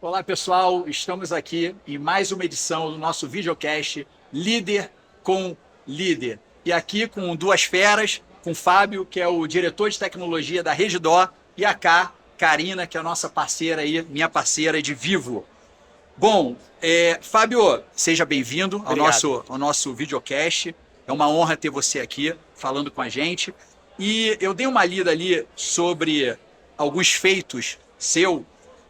Olá, pessoal. Estamos aqui em mais uma edição do nosso videocast Líder com Líder. E aqui com duas feras, com o Fábio, que é o diretor de tecnologia da Redditor, e a Karina, que é a nossa parceira aí, minha parceira de Vivo. Bom, Fábio, seja bem-vindo ao nosso videocast. É uma honra ter você aqui falando com a gente. E eu dei uma lida ali sobre alguns feitos seu.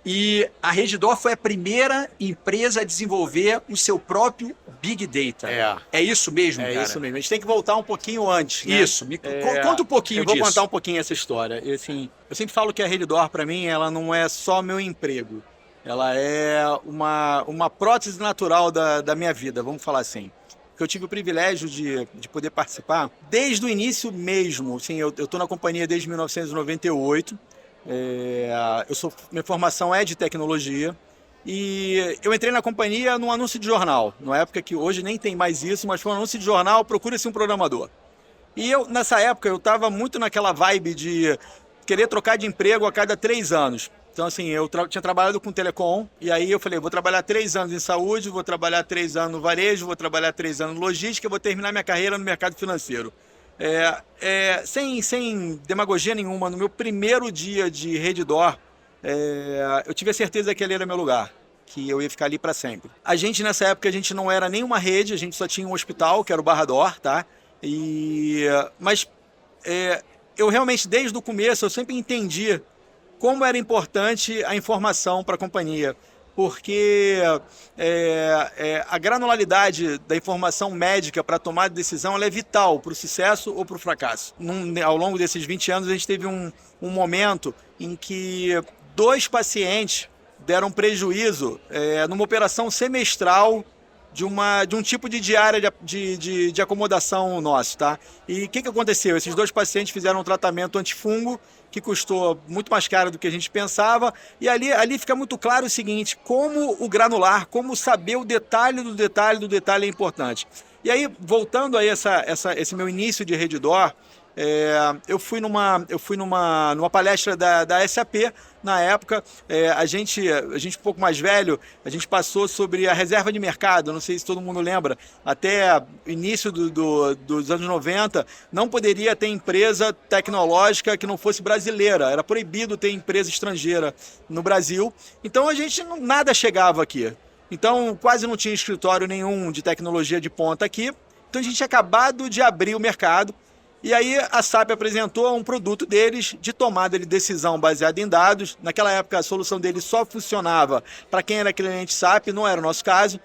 E a Redditor foi a primeira empresa a desenvolver o seu próprio Big Data. É isso mesmo, cara? É isso mesmo. A gente tem que voltar um pouquinho antes, né? Isso. Conta um pouquinho disso. Eu vou contar um pouquinho essa história. E, assim, eu sempre falo que a Redditor, para mim, ela não é só meu emprego. Ela é uma prótese natural da minha vida, vamos falar assim. Porque eu tive o privilégio de poder participar desde o início mesmo. Assim, eu estou na companhia desde 1998. Minha formação é de tecnologia e eu entrei na companhia num anúncio de jornal, numa época que hoje nem tem mais isso, mas foi um anúncio de jornal, procura-se um programador. E nessa época, eu estava muito naquela vibe de querer trocar de emprego a cada 3 anos. Então, assim, eu tinha trabalhado com telecom, e aí eu falei, vou trabalhar 3 anos em saúde, vou trabalhar 3 anos no varejo, vou trabalhar 3 anos em logística, vou terminar minha carreira no mercado financeiro. Sem demagogia nenhuma, no meu primeiro dia de Redditor, eu tive a certeza que ali era meu lugar, que eu ia ficar ali para sempre. A gente, nessa época, a gente não era nenhuma rede, a gente só tinha um hospital, que era o Barra D'Or, tá? Mas eu realmente, desde o começo, eu sempre entendi como era importante a informação para a companhia, porque a granularidade da informação médica para tomar decisão ela é vital para o sucesso ou para o fracasso. Ao longo desses 20 anos, a gente teve um momento em que 2 pacientes deram prejuízo numa operação semestral de um tipo de diária de acomodação nosso, tá? E o que aconteceu? Esses 2 pacientes fizeram um tratamento antifungo que custou muito mais caro do que a gente pensava, e ali fica muito claro o seguinte, como o granular, como saber o detalhe do detalhe do detalhe é importante. E aí, voltando a esse meu início de Redditor, eu fui numa palestra da SAP, na época, a gente um pouco mais velho, a gente passou sobre a reserva de mercado, não sei se todo mundo lembra, até início dos anos 90, não poderia ter empresa tecnológica que não fosse brasileira, era proibido ter empresa estrangeira no Brasil, então a gente nada chegava aqui. Então quase não tinha escritório nenhum de tecnologia de ponta aqui, então a gente tinha acabado de abrir o mercado. E aí a SAP apresentou um produto deles de tomada de decisão baseada em dados. Naquela época a solução deles só funcionava para quem era cliente SAP, não era o nosso caso.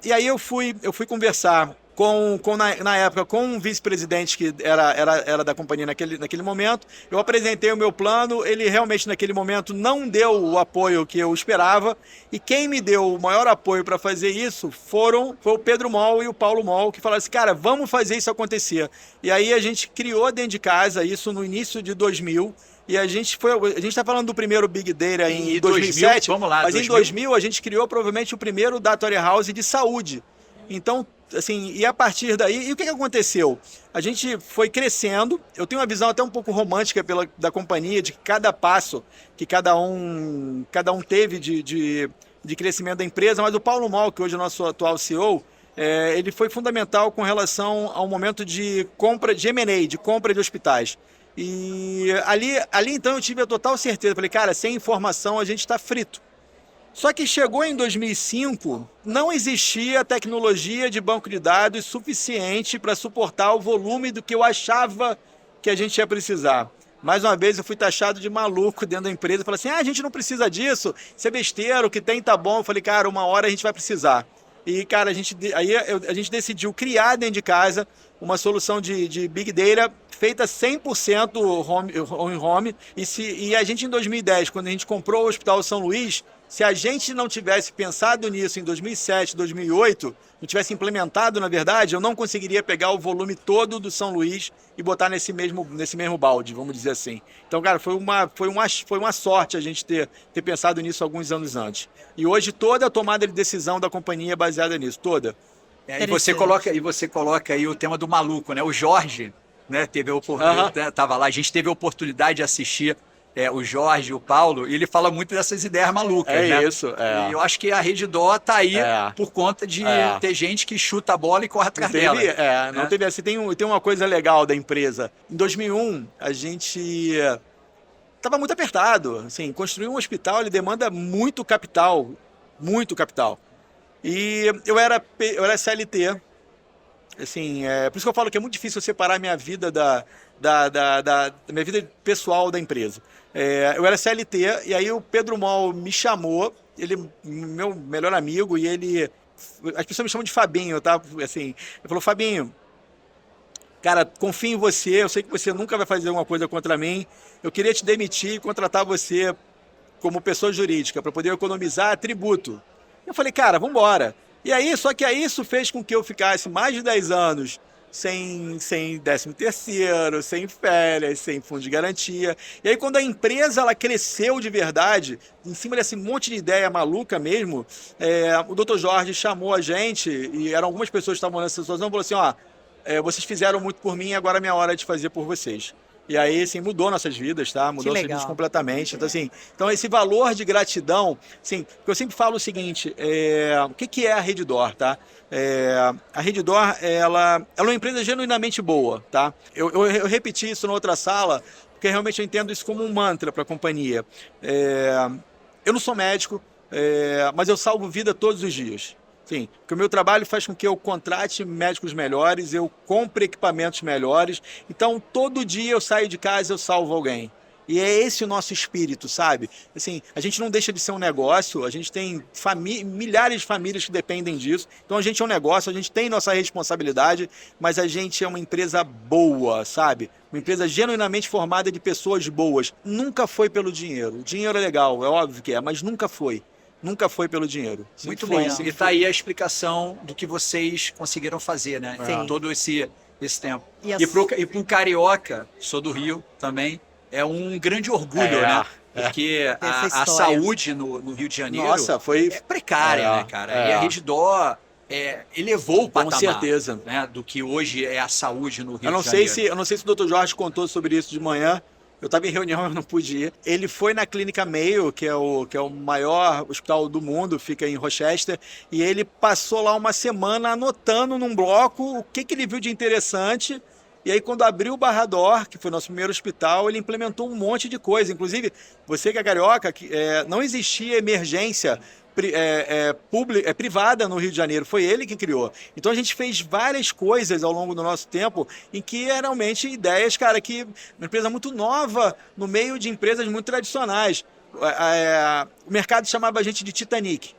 E aí eu fui conversar na época com um vice-presidente que era da companhia naquele momento. Eu apresentei o meu plano, ele realmente naquele momento não deu o apoio que eu esperava. E quem me deu o maior apoio para fazer isso foi o Pedro Moll e o Paulo Moll, que falaram assim, cara, vamos fazer isso acontecer. E aí a gente criou dentro de casa isso no início de 2000. E a gente está falando do primeiro Big Data em 2007, vamos lá, mas 2000. Em 2000 a gente criou provavelmente o primeiro Data Warehouse de saúde. Então, assim, e a partir daí, e o que aconteceu? A gente foi crescendo, eu tenho uma visão até um pouco romântica da companhia, de cada passo que cada um teve de crescimento da empresa, mas o Paulo Moll, que hoje é o nosso atual CEO, ele foi fundamental com relação ao momento de compra de M&A, de compra de hospitais. E ali então eu tive a total certeza, falei, cara, sem informação a gente está frito. Só que chegou em 2005, não existia tecnologia de banco de dados suficiente para suportar o volume do que eu achava que a gente ia precisar. Mais uma vez eu fui taxado de maluco dentro da empresa, falei assim, a gente não precisa disso, isso é besteira, o que tem tá bom. Eu falei, cara, uma hora a gente vai precisar. E, cara, a gente decidiu criar dentro de casa uma solução de Big Data feita 100% home. E a gente, em 2010, quando a gente comprou o Hospital São Luís, se a gente não tivesse pensado nisso em 2007, 2008, não tivesse implementado, na verdade, eu não conseguiria pegar o volume todo do São Luís e botar nesse mesmo balde, vamos dizer assim. Então, cara, foi uma sorte a gente ter pensado nisso alguns anos antes. E hoje toda a tomada de decisão da companhia é baseada nisso, toda. E você coloca aí o tema do maluco, né? O Jorge, né, teve a oportunidade, tava lá, a gente teve a oportunidade de assistir o Jorge, o Paulo, e ele fala muito dessas ideias malucas, né? Isso, E eu acho que a Redditor tá aí por conta de É. ter gente que chuta a bola e corre atrás Não dela. teve, não né? teve assim. Tem uma coisa legal da empresa. Em 2001, a gente estava muito apertado. Assim, construir um hospital ele demanda muito capital, muito capital. E eu era CLT. Assim, por isso que eu falo que é muito difícil eu separar minha vida da minha vida pessoal da empresa. Eu era CLT e aí o Pedro Moll me chamou, ele meu melhor amigo e ele, as pessoas me chamam de Fabinho, tá? Assim, ele falou, Fabinho, cara, confio em você, eu sei que você nunca vai fazer alguma coisa contra mim, eu queria te demitir e contratar você como pessoa jurídica para poder economizar tributo. Eu falei, cara, vamos embora. E aí, só que aí isso fez com que eu ficasse mais de 10 anos sem 13º, sem férias, sem fundo de garantia. E aí quando a empresa ela cresceu de verdade, em cima desse monte de ideia maluca mesmo, o Dr. Jorge chamou a gente, e eram algumas pessoas que estavam nessa situação, e falou assim, ó, vocês fizeram muito por mim, agora é minha hora de fazer por vocês. E aí, assim, mudou nossas vidas, tá? Mudou nossas vidas completamente. Então, assim, esse valor de gratidão, assim, eu sempre falo o seguinte, o que é a Redditor, tá? A Redditor, ela é uma empresa genuinamente boa, tá? Eu repeti isso na outra sala, porque realmente eu entendo isso como um mantra para a companhia. Eu não sou médico, mas eu salvo vida todos os dias. Sim, porque o meu trabalho faz com que eu contrate médicos melhores, eu compre equipamentos melhores. Então, todo dia eu saio de casa e eu salvo alguém. E é esse o nosso espírito, sabe? Assim, a gente não deixa de ser um negócio, a gente tem milhares de famílias que dependem disso. Então, a gente é um negócio, a gente tem nossa responsabilidade, mas a gente é uma empresa boa, sabe? Uma empresa genuinamente formada de pessoas boas. Nunca foi pelo dinheiro. O dinheiro é legal, é óbvio que é, mas nunca foi. Nunca foi pelo dinheiro. Muito bom. E tá aí a explicação do que vocês conseguiram fazer, né? Sim. Todo esse tempo. E pro carioca, sou do Rio também, é um grande orgulho, né? Porque a saúde no Rio de Janeiro é precária, né, cara? E a Redditor elevou o patamar. Com certeza. Né, do que hoje é a saúde no Rio de Janeiro. Eu não sei se o Dr. Jorge contou sobre isso de manhã. Eu estava em reunião, eu não pude ir. Ele foi na Clínica Mayo, que é o maior hospital do mundo, fica em Rochester, e ele passou lá uma semana anotando num bloco o que ele viu de interessante. E aí, quando abriu o Barrador, que foi o nosso primeiro hospital, ele implementou um monte de coisa. Inclusive, você que é carioca, não existia emergência privada no Rio de Janeiro, foi ele que criou. Então a gente fez várias coisas ao longo do nosso tempo em que eram realmente ideias, cara, que uma empresa muito nova no meio de empresas muito tradicionais. O mercado chamava a gente de Titanic.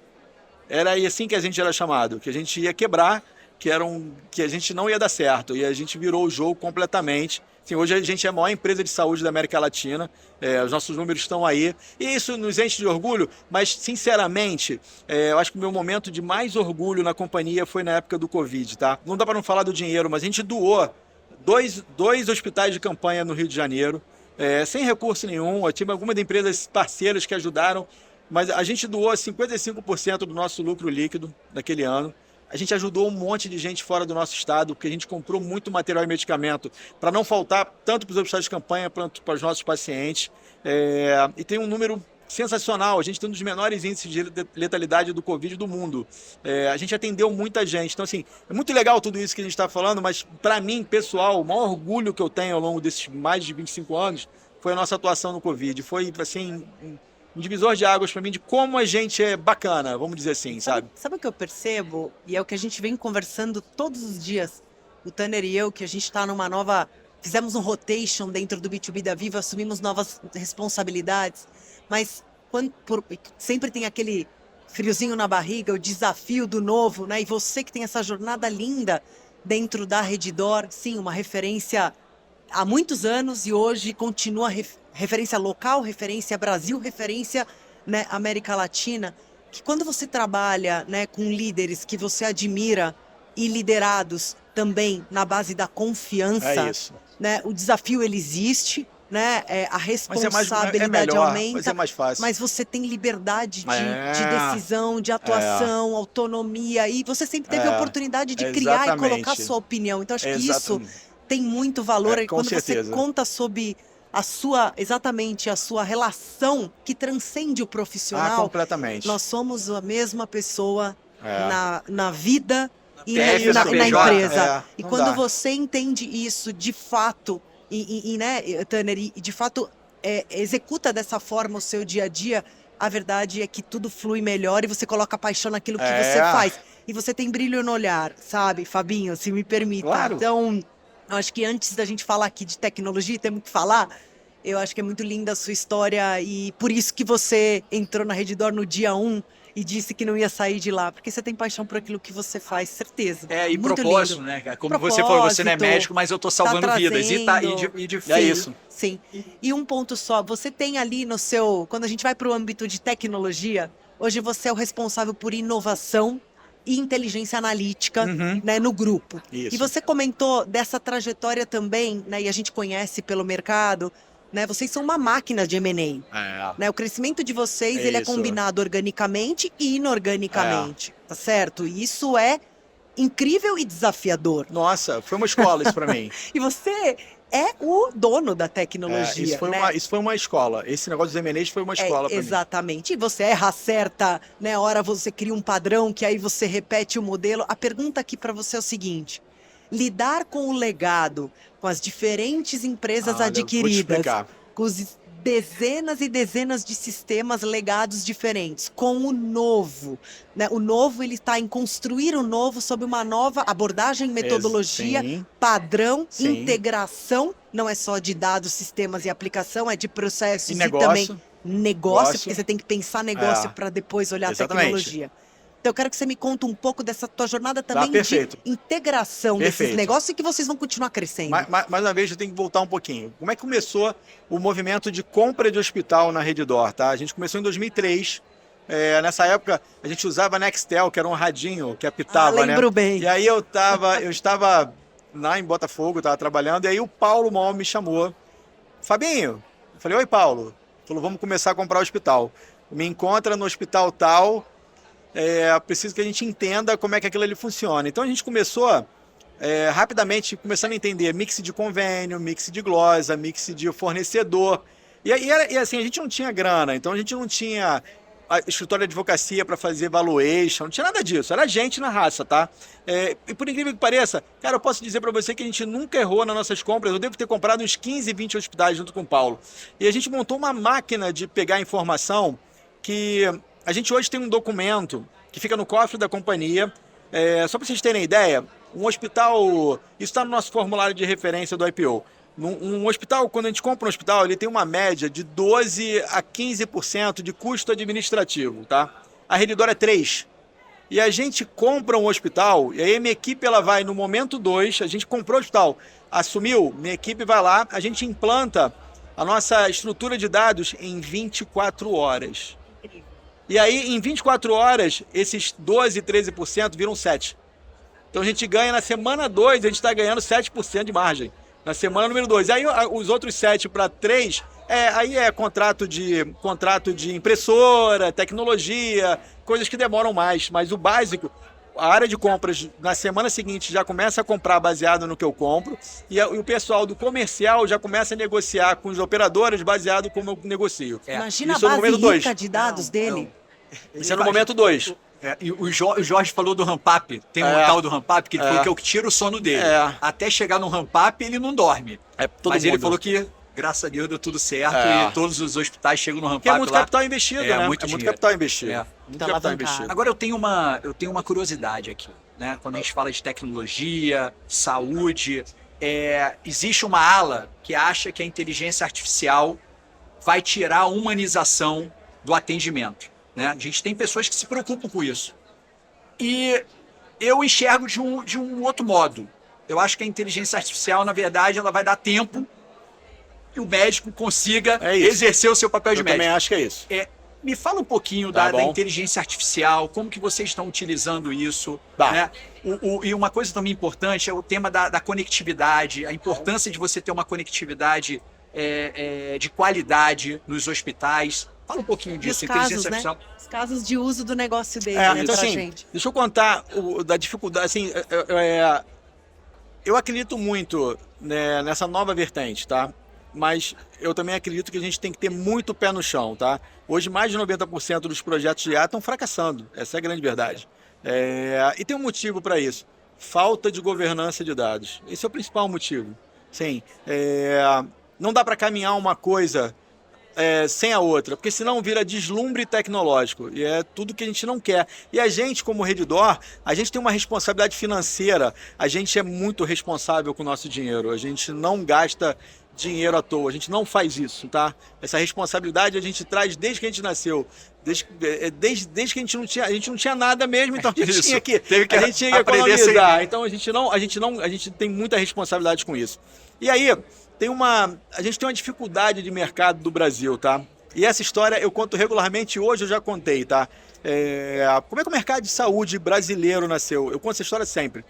Era assim que a gente era chamado, que a gente ia quebrar, que a gente não ia dar certo. E a gente virou o jogo completamente. Assim, hoje a gente é a maior empresa de saúde da América Latina, os nossos números estão aí, e isso nos enche de orgulho, mas sinceramente, eu acho que o meu momento de mais orgulho na companhia foi na época do Covid, tá? Não dá para não falar do dinheiro, mas a gente doou dois hospitais de campanha no Rio de Janeiro, sem recurso nenhum. Eu tive algumas empresas parceiras que ajudaram, mas a gente doou 55% do nosso lucro líquido naquele ano. A gente ajudou um monte de gente fora do nosso estado, porque a gente comprou muito material e medicamento para não faltar tanto para os hospitais de campanha quanto para os nossos pacientes. E tem um número sensacional. A gente tem um dos menores índices de letalidade do Covid do mundo. A gente atendeu muita gente. Então, assim, é muito legal tudo isso que a gente está falando, mas para mim, pessoal, o maior orgulho que eu tenho ao longo desses mais de 25 anos foi a nossa atuação no Covid. Foi, assim, um divisor de águas para mim de como a gente é bacana, vamos dizer assim, sabe? Sabe o que eu percebo? E é o que a gente vem conversando todos os dias, o Tanner e eu, que a gente está numa nova... Fizemos um rotation dentro do B2B da Viva, assumimos novas responsabilidades, mas sempre tem aquele friozinho na barriga, o desafio do novo, né? E você que tem essa jornada linda dentro da Redditor, sim, uma referência há muitos anos e hoje continua referência local, referência Brasil, referência, né, América Latina, que quando você trabalha, né, com líderes que você admira e liderados também na base da confiança, né, o desafio ele existe, né, a responsabilidade aumenta, mas é mais fácil. Mas você tem liberdade de decisão, de atuação, autonomia, e você sempre teve a oportunidade de criar e colocar sua opinião. Então acho que isso tem muito valor. Quando você conta sobre exatamente a sua relação que transcende o profissional, completamente. nós somos a mesma pessoa É. na vida e PF, na PJ, empresa. E não quando dá. você entende isso de fato, né, Tanner, e de fato executa dessa forma o seu dia a dia, a verdade é que tudo flui melhor e você coloca paixão naquilo que você faz. E você tem brilho no olhar, sabe, Fabinho, se me permita. Claro. Então, eu acho que antes da gente falar aqui de tecnologia, temos que falar. Eu acho que é muito linda a sua história e por isso que você entrou na Redditor no dia 1 e disse que não ia sair de lá, porque você tem paixão por aquilo que você faz, certeza. E muito propósito, lindo. né, cara? Como você falou, você não é Propósito, médico, mas eu tô salvando tá vidas. E de É isso. Sim. E um ponto só, você tem ali no seu, quando a gente vai para o âmbito de tecnologia, hoje você é o responsável por inovação e inteligência analítica, né, no grupo. Isso. E você comentou dessa trajetória também, né, e a gente conhece pelo mercado, né, vocês são uma máquina de M&A. Né, o crescimento de vocês ele é Isso. combinado organicamente e inorganicamente, tá certo? E isso é incrível e desafiador. Nossa, foi uma escola isso para mim. E você é o dono da tecnologia, Isso foi uma escola. Esse negócio dos M&As foi uma escola para mim. Exatamente. E você erra, acerta, né? Hora você cria um padrão que aí você repete o modelo. A pergunta aqui para você é o seguinte: lidar com o legado, com as diferentes empresas Olha, vou te adquiridas, explicar. com os dezenas e dezenas de sistemas legados diferentes, com o novo, né? O novo ele está em construir o novo sob uma nova abordagem, metodologia, Sim. padrão, Sim. integração, não é só de dados, sistemas e aplicação, é de processos E e negócio. também negócio, Negócio. porque você tem que pensar negócio para depois olhar Exatamente. a tecnologia. Então eu quero que você me conte um pouco dessa tua jornada também de perfeito. integração desses Perfeito. negócios e que vocês vão continuar crescendo. Mais uma vez, eu tenho que voltar um pouquinho. Como é que começou o movimento de compra de hospital na Redditor, tá? A gente começou em 2003. Nessa época, a gente usava Nextel, que era um radinho que apitava, lembro né? bem. E aí eu estava lá em Botafogo, estava trabalhando, e aí o Paulo Mol me chamou. Fabinho, eu falei, oi Paulo. Ele falou, vamos começar a comprar o hospital. Me encontra no hospital tal, preciso que a gente entenda como é que aquilo ali funciona. Então a gente começou rapidamente, começando a entender mix de convênio, mix de glosa, mix de fornecedor. E assim, a gente não tinha grana, então a gente não tinha a escritório de advocacia para fazer valuation, não tinha nada disso, era gente na raça, tá? E por incrível que pareça, cara, eu posso dizer para você que a gente nunca errou nas nossas compras, eu devo ter comprado uns 15, 20 hospitais junto com o Paulo. E a gente montou uma máquina de pegar informação que a gente hoje tem um documento que fica no cofre da companhia, só para vocês terem ideia, um hospital, isso está no nosso formulário de referência do IPO, um hospital, quando a gente compra um hospital, ele tem uma média de 12 a 15% de custo administrativo, tá? A Redditor é 3%. E a gente compra um hospital, e aí a minha equipe ela vai no momento 2, a gente comprou o hospital, assumiu, minha equipe vai lá, a gente implanta a nossa estrutura de dados em 24 horas. E aí, em 24 horas, esses 12, 13% viram 7%. Então a gente ganha na semana 2, a gente está ganhando 7% de margem. Na semana número 2. Aí os outros 7 para 3, aí é contrato de impressora, tecnologia, coisas que demoram mais. Mas o básico, a área de compras na semana seguinte já começa a comprar baseado no que eu compro e o pessoal do comercial já começa a negociar com os operadores baseado como eu negocio. Imagina Isso a no base momento rica 2. de dados dele. Isso é no momento 2. E o Jorge falou do ramp-up. Tem um tal do ramp-up que ele falou que é o que tira o sono dele. Até chegar no ramp-up, ele não dorme. Mas ele falou que, graças a Deus, deu tudo certo e todos os hospitais chegam no ramp-up. Que é muito lá. capital investido, né? Muito muito dinheiro. capital investido. Muito Tá capital alavancado. investido. Agora eu tenho uma curiosidade aqui, né? Quando a gente fala de tecnologia, saúde, existe uma ala que acha que a inteligência artificial vai tirar a humanização do atendimento, né? A gente tem pessoas que se preocupam com isso. E eu enxergo de um outro modo. Eu acho que a inteligência artificial, na verdade, ela vai dar tempo que o médico consiga exercer o seu papel de Eu médico. também acho que é isso. Me fala um pouquinho Tá da bom. inteligência artificial, como que vocês estão utilizando isso, Tá. né? E uma coisa também importante é o tema da conectividade, a importância de você ter uma conectividade de qualidade nos hospitais. Fala um pouquinho E os disso, casos, inteligência né? artificial. Os casos de uso do negócio dele, né, Então, pra assim, gente. deixa eu contar da dificuldade. Assim, eu acredito muito, né, nessa nova vertente, tá? mas eu também acredito que a gente tem que ter muito pé no chão, tá? Hoje, mais de 90% dos projetos de IA estão fracassando. Essa é a grande verdade. E tem um motivo para isso. Falta de governança de dados. Esse é o principal motivo. Sim, não dá para caminhar uma coisa sem a outra, porque senão vira deslumbre tecnológico, e é tudo que a gente não quer. E a gente, como Redditor, a gente tem uma responsabilidade financeira, a gente é muito responsável com o nosso dinheiro, a gente não gasta dinheiro à toa, a gente não faz isso, tá? Essa responsabilidade a gente traz desde que a gente nasceu, desde que a gente não tinha nada mesmo, então a gente tinha que economizar. Então a gente tem muita responsabilidade com isso. E aí, a gente tem uma dificuldade de mercado do Brasil, tá? E essa história eu conto regularmente, hoje eu já contei, tá? Como é que o mercado de saúde brasileiro nasceu? Eu conto essa história sempre.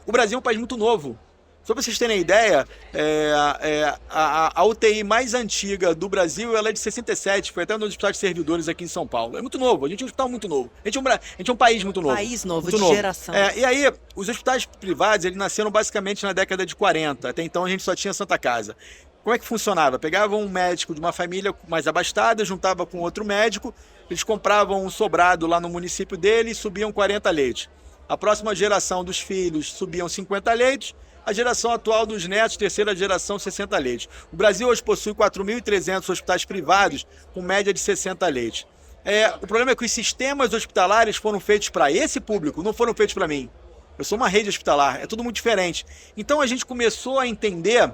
O Brasil é um país muito novo. Só para vocês terem ideia, a UTI mais antiga do Brasil, ela é de 67, foi até no Hospital de Servidores aqui em São Paulo. É muito novo, a gente é um hospital muito novo. A gente é um país muito novo. País novo, muito de geração. E aí, os hospitais privados, eles nasceram basicamente na década de 40. Até então a gente só tinha Santa Casa. Como é que funcionava? Pegava um médico de uma família mais abastada, juntava com outro médico, eles compravam um sobrado lá no município dele e subiam 40 leitos. A próxima geração dos filhos subiam 50 leitos, a geração atual dos netos, terceira geração, 60 leitos. O Brasil hoje possui 4.300 hospitais privados, com média de 60 leitos. O problema é que os sistemas hospitalares foram feitos para esse público, não foram feitos para mim. Eu sou uma rede hospitalar, é tudo muito diferente. Então a gente começou a entender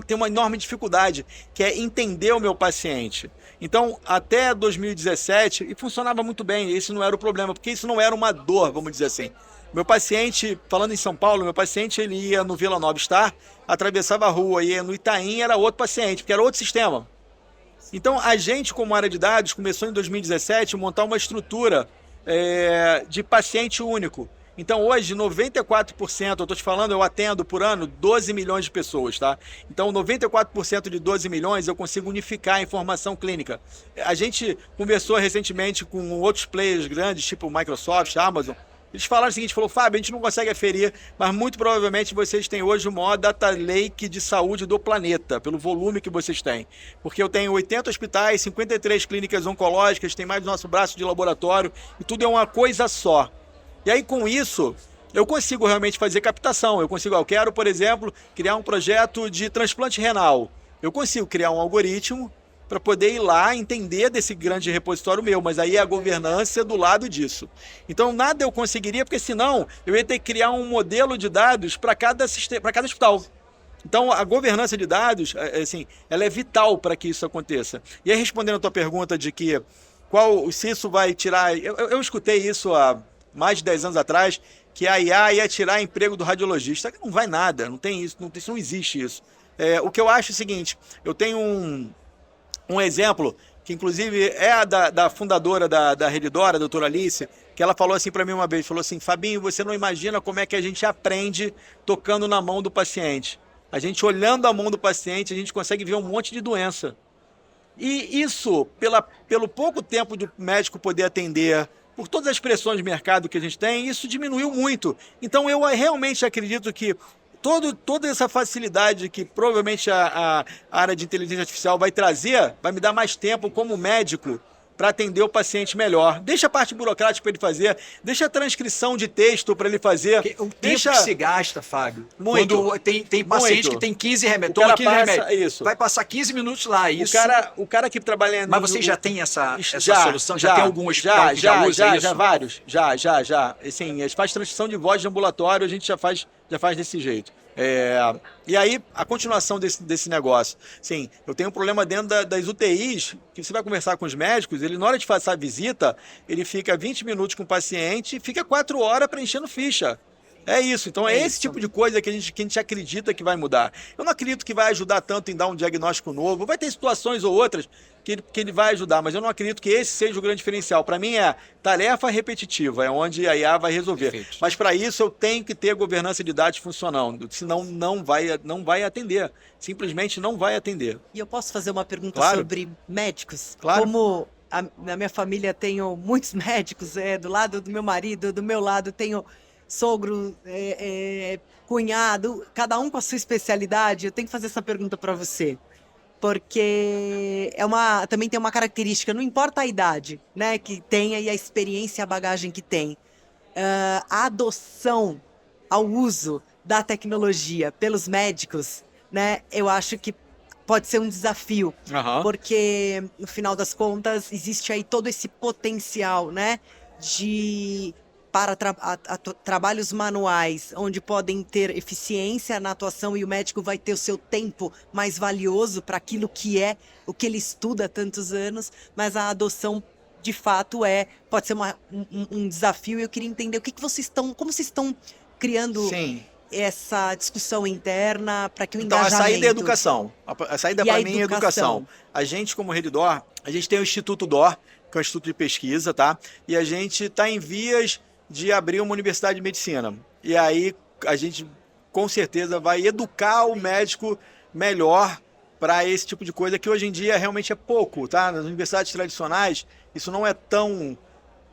tem uma enorme dificuldade, que é entender o meu paciente. Então, até 2017, e funcionava muito bem, esse não era o problema, porque isso não era uma dor, vamos dizer assim. Meu paciente, falando em São Paulo, meu paciente ele ia no Vila Nova Star, atravessava a rua, ia no Itaim, era outro paciente, porque era outro sistema. Então, a gente, como área de dados, começou em 2017 a montar uma estrutura de paciente único. Então, hoje, 94%, eu estou te falando, eu atendo por ano 12 milhões de pessoas, tá? Então, 94% de 12 milhões eu consigo unificar a informação clínica. A gente conversou recentemente com outros players grandes, tipo Microsoft, Amazon. Eles falaram o seguinte, Fábio, a gente não consegue aferir, mas muito provavelmente vocês têm hoje o maior data lake de saúde do planeta, pelo volume que vocês têm. Porque eu tenho 80 hospitais, 53 clínicas oncológicas, tem mais do nosso braço de laboratório, e tudo é uma coisa só. E aí, com isso, eu consigo realmente fazer captação. Eu quero, por exemplo, criar um projeto de transplante renal. Eu consigo criar um algoritmo para poder ir lá entender desse grande repositório meu, mas aí a governança é do lado disso. Então, nada eu conseguiria, porque senão eu ia ter que criar um modelo de dados para cada hospital. Então, a governança de dados, assim, ela é vital para que isso aconteça. E aí, respondendo a tua pergunta de que se isso vai tirar... Eu escutei isso há mais de 10 anos atrás, que a IA ia tirar emprego do radiologista. Não vai nada, não tem isso, não existe isso. O que eu acho é o seguinte, eu tenho um exemplo, que inclusive é da fundadora da Redditor, a doutora Alice, que ela falou assim para mim uma vez, falou assim, Fabinho, você não imagina como é que a gente aprende tocando na mão do paciente. A gente olhando a mão do paciente, a gente consegue ver um monte de doença. E isso, pelo pouco tempo do médico poder atender, por todas as pressões de mercado que a gente tem, isso diminuiu muito. Então eu realmente acredito que toda essa facilidade que provavelmente a área de inteligência artificial vai trazer, vai me dar mais tempo como médico para atender o paciente melhor. Deixa a parte burocrática para ele fazer, deixa a transcrição de texto para ele fazer. O tempo que se gasta, Fábio, muito, quando tem paciente muito. Que tem 15 remédios, toma 15 remédios, isso. vai passar 15 minutos lá. Isso. O cara que trabalha... Mas você já tem essa solução? Já tem algum hospital que já usa isso? Já, vários. Já. Assim, a gente faz transcrição de voz de ambulatório, a gente já faz desse jeito. E aí, a continuação desse negócio. Sim, eu tenho um problema dentro das UTIs, que você vai conversar com os médicos, ele na hora de fazer a visita, ele fica 20 minutos com o paciente e fica 4 horas preenchendo ficha. É isso. Então, esse tipo de coisa que a gente acredita que vai mudar. Eu não acredito que vai ajudar tanto em dar um diagnóstico novo. Vai ter situações ou outras que ele vai ajudar, mas eu não acredito que esse seja o grande diferencial. Para mim é tarefa repetitiva, é onde a IA vai resolver. Perfeito. Mas para isso eu tenho que ter governança de dados funcionando, senão não vai atender. Simplesmente não vai atender. E eu posso fazer uma pergunta Claro. sobre médicos? Claro. Como na minha família tenho muitos médicos, do lado do meu marido, do meu lado tenho sogro, cunhado, cada um com a sua especialidade. Eu tenho que fazer essa pergunta para você, porque também tem uma característica, não importa a idade, né, que tenha e a experiência e a bagagem que tem. A adoção ao uso da tecnologia pelos médicos, né, eu acho que pode ser um desafio, porque no final das contas existe aí todo esse potencial, né, para trabalhos manuais, onde podem ter eficiência na atuação e o médico vai ter o seu tempo mais valioso para aquilo que é o que ele estuda há tantos anos, mas a adoção de fato pode ser um desafio. E eu queria entender como vocês estão criando essa discussão interna para que o engajamento... Então, a saída é educação. A saída para mim é educação. A gente, como Redditor, a gente tem o Instituto DOR, que é um instituto de pesquisa, tá? E a gente está em vias de abrir uma universidade de medicina. E aí a gente, com certeza, vai educar o médico melhor para esse tipo de coisa, que hoje em dia realmente é pouco, tá? Nas universidades tradicionais, isso não é tão...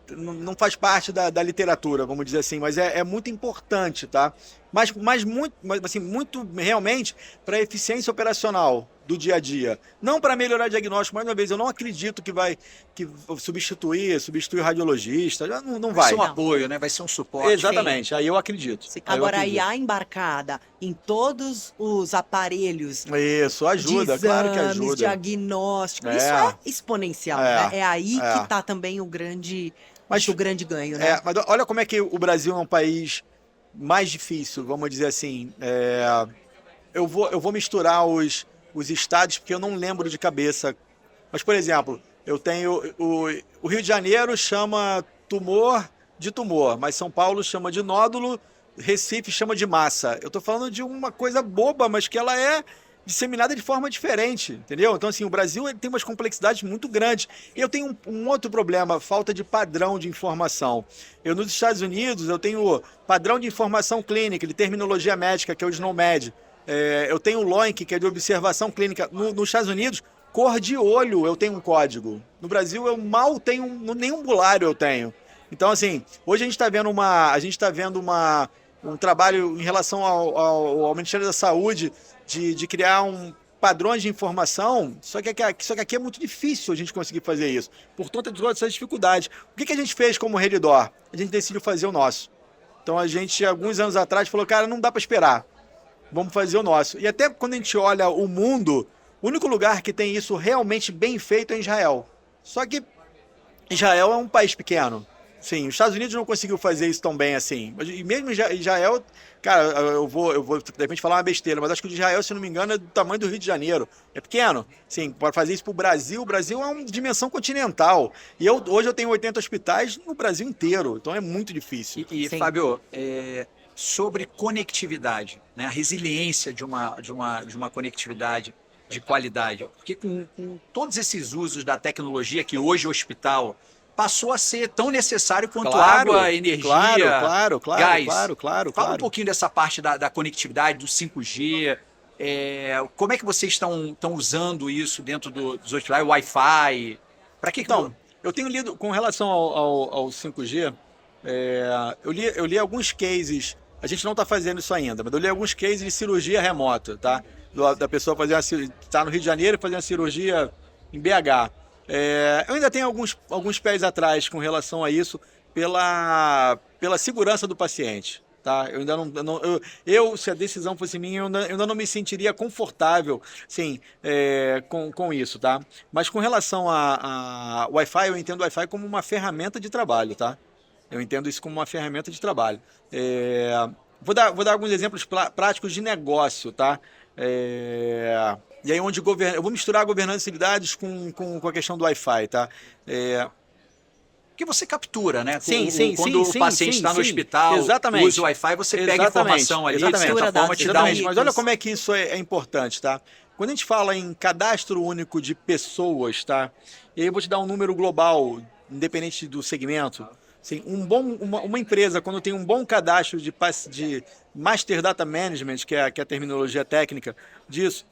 não faz parte da literatura, vamos dizer assim, mas é muito importante, tá? Mas muito realmente para a eficiência operacional do dia a dia. Não para melhorar diagnóstico, mais uma vez, eu não acredito que vai substituir o radiologista, não vai. Vai ser um apoio, né? Vai ser um suporte. Exatamente, aí eu acredito. Agora, a IA embarcada em todos os aparelhos. Isso, ajuda, claro que ajuda. Diagnóstico, isso é exponencial, né? É aí que está também o grande ganho, né? Mas olha como é que o Brasil é um país mais difícil, vamos dizer assim. Eu vou misturar os estados, porque eu não lembro de cabeça. Mas, por exemplo, eu tenho o Rio de Janeiro chama tumor de tumor, mas São Paulo chama de nódulo, Recife chama de massa. Eu estou falando de uma coisa boba, mas que ela é disseminada de forma diferente, entendeu? Então, assim, o Brasil tem umas complexidades muito grandes. E eu tenho um outro problema, falta de padrão de informação. Nos Estados Unidos, eu tenho padrão de informação clínica, de terminologia médica, que é o SNOMED. Eu tenho o LOINC, que é de observação clínica. Nos Estados Unidos, cor de olho eu tenho um código. No Brasil, eu mal tenho, nenhum bulário eu tenho. Então, assim, hoje a gente está vendo um trabalho em relação ao Ministério da Saúde de criar padrões de informação, só que aqui é muito difícil a gente conseguir fazer isso, por conta de todas essas dificuldades. O que a gente fez como Redditor? A gente decidiu fazer o nosso. Então a gente, alguns anos atrás, falou, cara, não dá para esperar, vamos fazer o nosso. E até quando a gente olha o mundo, o único lugar que tem isso realmente bem feito é Israel. Só que Israel é um país pequeno. Sim, os Estados Unidos não conseguiu fazer isso tão bem assim. E mesmo Israel, cara, eu vou de repente falar uma besteira, mas acho que o Israel, se não me engano, é do tamanho do Rio de Janeiro. É pequeno. Sim, para fazer isso para o Brasil é uma dimensão continental. E hoje eu tenho 80 hospitais no Brasil inteiro, então é muito difícil. E Fábio, sobre conectividade, né? A resiliência de uma conectividade de qualidade. Porque com todos esses usos da tecnologia que hoje o hospital passou a ser tão necessário quanto água, energia, gás. Claro. Fala um pouquinho dessa parte da conectividade, do 5G. Como é que vocês estão usando isso dentro dos hospitais? Wi-Fi? Para que Então, eu tenho lido, com relação ao 5G, eu li alguns cases, a gente não está fazendo isso ainda, mas eu li alguns cases de cirurgia remota, tá? Da pessoa estar no Rio de Janeiro e fazer uma cirurgia em BH. Eu ainda tenho alguns pés atrás com relação a isso, pela segurança do paciente. Tá? Eu ainda não, se a decisão fosse minha, eu ainda não me sentiria confortável, sim, com isso, tá? Mas com relação a Wi-Fi, eu entendo o Wi-Fi como uma ferramenta de trabalho, tá? Eu entendo isso como uma ferramenta de trabalho. Vou dar alguns exemplos práticos de negócio, tá? E aí eu vou misturar a governança de dados com a questão do Wi-Fi, tá? Que você captura, né? Quando o paciente está no hospital, exatamente, usa o Wi-Fi, você pega informação ali, de certa forma, te dá Mas olha como é que isso é importante, tá? Quando a gente fala em cadastro único de pessoas, tá? E aí eu vou te dar um número global, independente do segmento. Assim, uma empresa, quando tem um bom cadastro de Master Data Management, que é a terminologia técnica disso,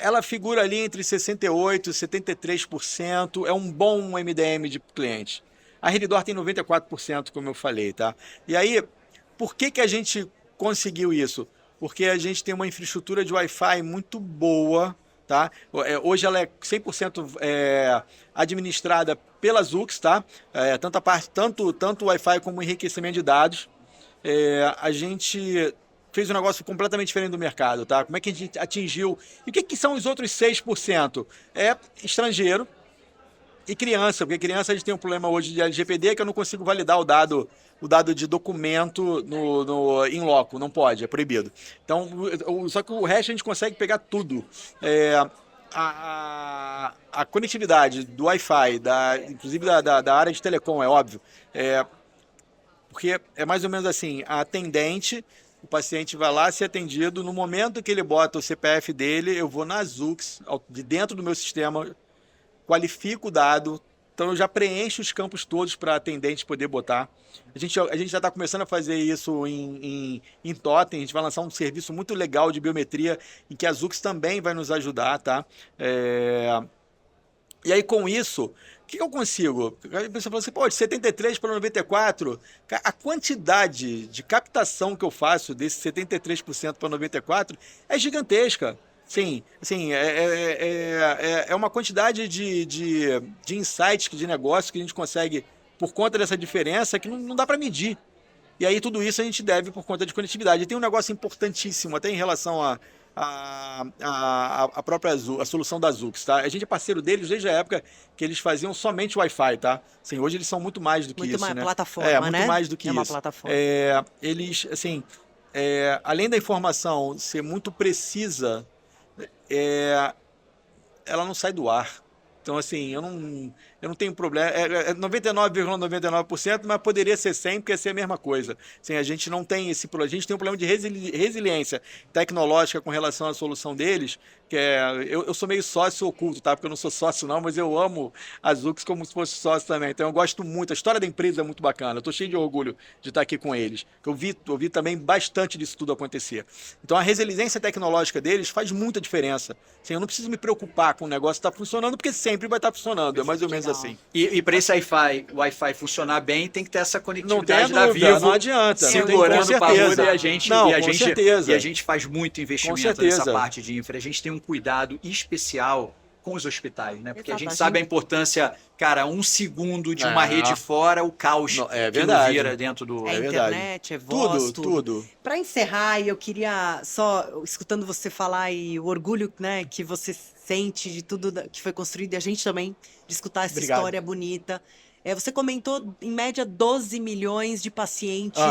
ela figura ali entre 68% e 73%, é um bom MDM de cliente. A Redditor tem 94%, como eu falei, tá? E aí, por que a gente conseguiu isso? Porque a gente tem uma infraestrutura de Wi-Fi muito boa, tá? Hoje ela é 100% administrada pela Zux, tá? Tanto o Wi-Fi como o enriquecimento de dados. A gente fez um negócio completamente diferente do mercado, tá? Como é que a gente atingiu? E o que são os outros 6%? É estrangeiro e criança, porque criança a gente tem um problema hoje de LGPD que eu não consigo validar o dado de documento in loco, não pode, é proibido. Então, só que o resto a gente consegue pegar tudo. A conectividade do Wi-Fi, inclusive da área de telecom, é óbvio, porque é mais ou menos assim, a atendente, o paciente vai lá ser atendido, no momento que ele bota o CPF dele, eu vou na Zux, de dentro do meu sistema, qualifico o dado, então eu já preencho os campos todos para a atendente poder botar. A gente já está começando a fazer isso em Totem, a gente vai lançar um serviço muito legal de biometria, em que a Zux também vai nos ajudar, tá? E aí, com isso, o que eu consigo? A pessoa fala assim, pô, de 73 para 94, a quantidade de captação que eu faço desse 73% para 94 é gigantesca. Sim, é uma quantidade de insights de negócio que a gente consegue, por conta dessa diferença, que não dá para medir. E aí tudo isso a gente deve por conta de conectividade. E tem um negócio importantíssimo, até em relação a própria a solução da Zux, tá? A gente é parceiro deles desde a época que eles faziam somente Wi-Fi, tá? Assim, hoje eles são muito mais do que muito isso, mais né? Plataforma, muito né? mais do que uma isso. plataforma. Eles, assim, além da informação ser muito precisa, ela não sai do ar. Então, assim, eu não tenho problema. É 99,99%, mas poderia ser 100%, porque ia ser a mesma coisa. Assim, a gente não tem esse problema. A gente tem um problema de resiliência tecnológica com relação à solução deles, que eu sou meio sócio oculto, tá? Porque eu não sou sócio não, mas eu amo a Zux como se fosse sócio também. Então, eu gosto muito. A história da empresa é muito bacana. Eu estou cheio de orgulho de estar aqui com eles. Eu vi também bastante disso tudo acontecer. Então, a resiliência tecnológica deles faz muita diferença. Assim, eu não preciso me preocupar com o negócio estar funcionando, porque sempre vai estar funcionando. É mais ou menos assim. E para esse Wi-Fi funcionar bem, tem que ter essa Não tem conectividade da dúvida, Vivo não adianta. segurando o parrudo, e a gente certeza. e a gente faz muito investimento nessa parte de infra. A gente tem um cuidado especial com os hospitais, né? Porque a gente sabe a importância, cara, 1 segundo de uma rede fora, o caos que não vira dentro do... É internet, é voz, tudo. Para encerrar, eu queria só, escutando você falar e o orgulho, né, que você sente de tudo que foi construído e a gente também, de escutar essa história bonita. Você comentou, em média, 12 milhões de pacientes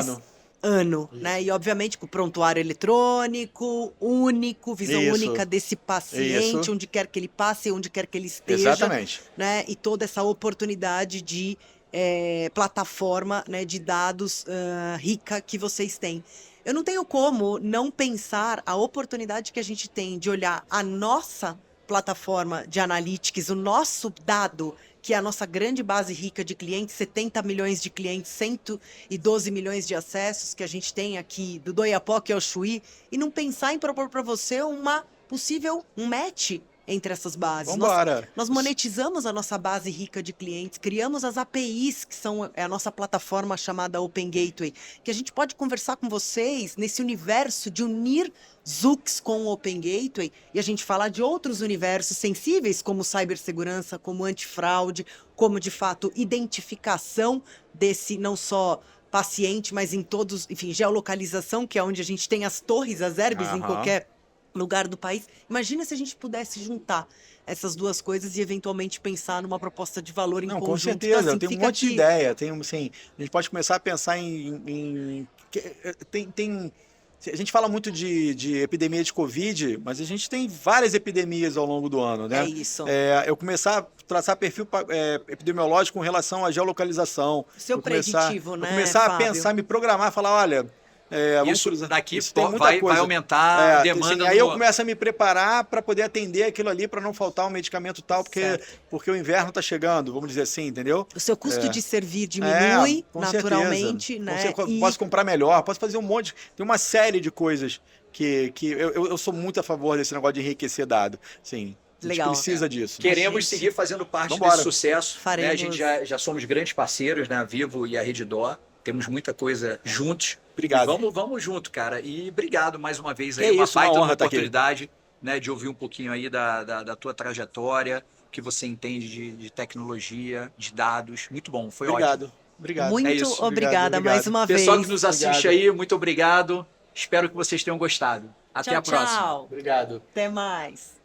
ano, né? E obviamente com prontuário eletrônico, único, visão única desse paciente, onde quer que ele passe, onde quer que ele esteja. Exatamente. Né? E toda essa oportunidade de plataforma, né, de dados rica que vocês têm. Eu não tenho como não pensar a oportunidade que a gente tem de olhar a nossa plataforma de analytics, o nosso dado, que é a nossa grande base rica de clientes, 70 milhões de clientes, 112 milhões de acessos que a gente tem aqui do Oiapoque ao Chuí, e não pensar em propor para você um match entre essas bases. Nós monetizamos a nossa base rica de clientes, criamos as APIs, que são a nossa plataforma chamada Open Gateway, que a gente pode conversar com vocês nesse universo de unir Zux com o Open Gateway e a gente falar de outros universos sensíveis, como cibersegurança, como antifraude, como, de fato, identificação desse não só paciente, mas em todos, enfim, geolocalização, que é onde a gente tem as torres, as herbes em qualquer lugar do país. Imagina se a gente pudesse juntar essas duas coisas e eventualmente pensar numa proposta de valor em conjunto. Com certeza, então, assim, tem um monte de ideia. Assim, a gente pode começar a pensar a gente fala muito de epidemia de Covid, mas a gente tem várias epidemias ao longo do ano, né? É isso. Eu começar a traçar perfil epidemiológico com relação à geolocalização. Preditivo, né, eu começar Fábio? a pensar, me programar, falar, olha... isso daqui vai aumentar a demanda. Aí eu começo a me preparar para poder atender aquilo ali, para não faltar um medicamento tal, porque o inverno está chegando, vamos dizer assim, entendeu? O seu custo de servir diminui naturalmente, né? Posso comprar melhor, posso fazer um monte. Tem uma série de coisas que eu sou muito a favor desse negócio de enriquecer dado. Sim. A gente precisa disso. Queremos seguir fazendo parte desse sucesso. Né? A gente já somos grandes parceiros, né? A Vivo e a Redditor. Temos muita coisa juntos. Obrigado. E vamos junto, cara. E obrigado mais uma vez Que aí, uma isso, uma baita honra estar aqui. oportunidade, né, de ouvir um pouquinho aí da tua trajetória, que você entende de tecnologia, de dados. Muito bom, foi ótimo. Obrigado. Obrigado. Muito É isso. obrigada Obrigado. mais uma Pessoal vez. que nos assiste Obrigado. aí, muito obrigado. Espero que vocês tenham gostado. Até Tchau, a próxima. tchau. Obrigado. Até mais.